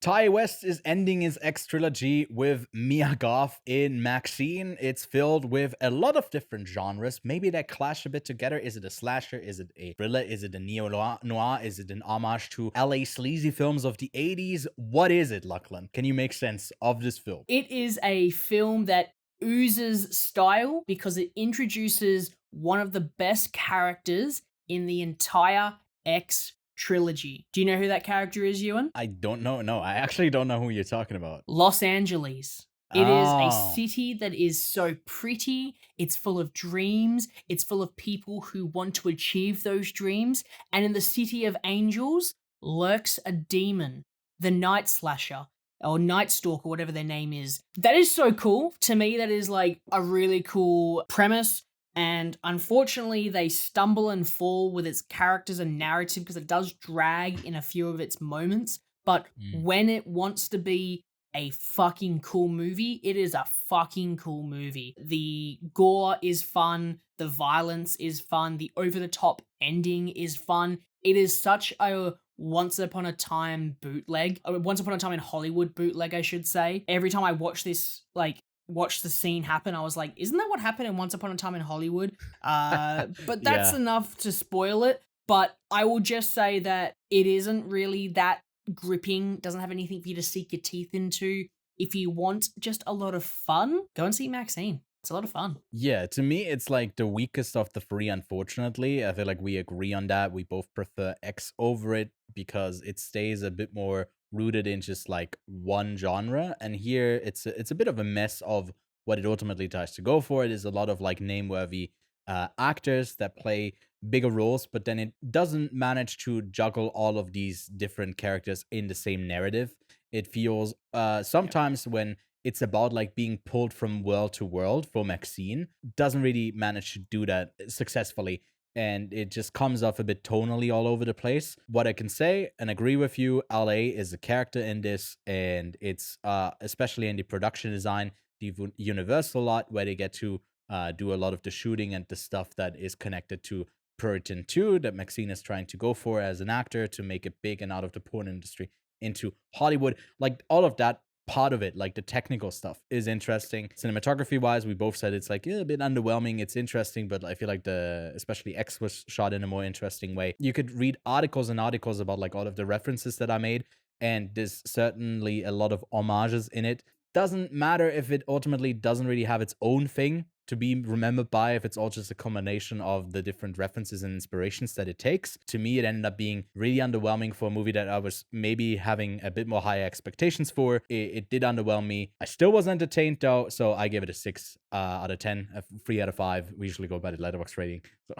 Ty West is ending his X trilogy with Mia Goth in MaXXXine. It's filled with a lot of different genres. Maybe they clash a bit together. Is it a slasher? Is it a thriller? Is it a neo-noir? Is it an homage to LA sleazy films of the 80s? What is it, Lachlan? Can you make sense of this film? It is a film that oozes style because it introduces one of the best characters in the entire X trilogy. Do you know who that character is, Ewan? I don't know. No, I actually don't know who you're talking about. Los Angeles. It is a Oh. city that is so pretty. It's full of dreams. It's full of people who want to achieve those dreams. And in the city of angels lurks a demon, the Night Slasher or Night Stalker, whatever their name is. That is so cool. To me, that is like a really cool premise. And unfortunately, they stumble and fall with its characters and narrative because it does drag in a few of its moments. But when it wants to be a fucking cool movie, it is a fucking cool movie. The gore is fun, the violence is fun, the over-the-top ending is fun. It is such a once upon a time bootleg, once upon a time in Hollywood bootleg, I should say. Every time I watch this, watch the scene happen, I was like, isn't that what happened in Once Upon a Time in Hollywood? But that's enough to spoil it. But I will just say that it isn't really that gripping, doesn't have anything for you to sink your teeth into. If you want just a lot of fun, go and see MaXXXine. It's a lot of fun. Yeah, to me, it's like the weakest of the three, unfortunately. I feel like we agree on that. We both prefer X over it because it stays a bit more rooted in just like one genre. And here it's a bit of a mess of what it ultimately tries to go for. It is a lot of like name-worthy actors that play bigger roles, but then it doesn't manage to juggle all of these different characters in the same narrative. It feels sometimes when it's about like being pulled from world to world for MaXXXine, doesn't really manage to do that successfully. And it just comes off a bit tonally all over the place. What I can say and agree with you, LA is a character in this, and it's especially in the production design, the Universal lot, where they get to do a lot of the shooting and the stuff that is connected to Puritan 2 that MaXXXine is trying to go for as an actor to make it big and out of the porn industry into Hollywood. Like all of that part of it, like the technical stuff, is interesting. Cinematography wise, we both said it's like a bit underwhelming. It's interesting, but I feel like especially X was shot in a more interesting way. You could read articles and articles about like all of the references that I made, and there's certainly a lot of homages in it. Doesn't matter if it ultimately doesn't really have its own thing to be remembered by, if it's all just a combination of the different references and inspirations that it takes. To me, it ended up being really underwhelming for a movie that I was maybe having a bit more higher expectations for. It did underwhelm me. I still was entertained though, so I give it a 6 out of 10, a 3 out of 5. We usually go by the Letterboxd rating. So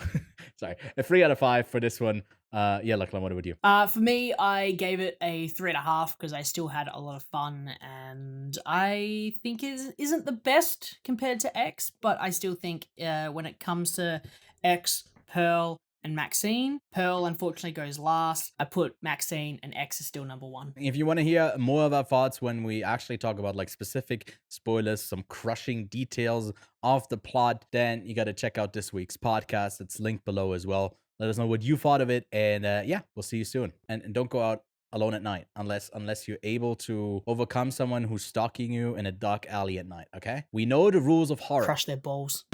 sorry, a 3 out of 5 for this one. Yeah, Lachlan, what about you? For me, I gave it a 3.5 because I still had a lot of fun, and I think it isn't the best compared to X, but I still think when it comes to X, Pearl, and MaXXXine, Pearl unfortunately goes last. I put MaXXXine, and X is still number 1. If you want to hear more of our thoughts when we actually talk about like specific spoilers, some crushing details of the plot, then you got to check out this week's podcast. It's linked below as well. Let us know what you thought of it, and yeah, we'll see you soon. And don't go out alone at night unless you're able to overcome someone who's stalking you in a dark alley at night. Okay, we know the rules of horror. Crush their balls.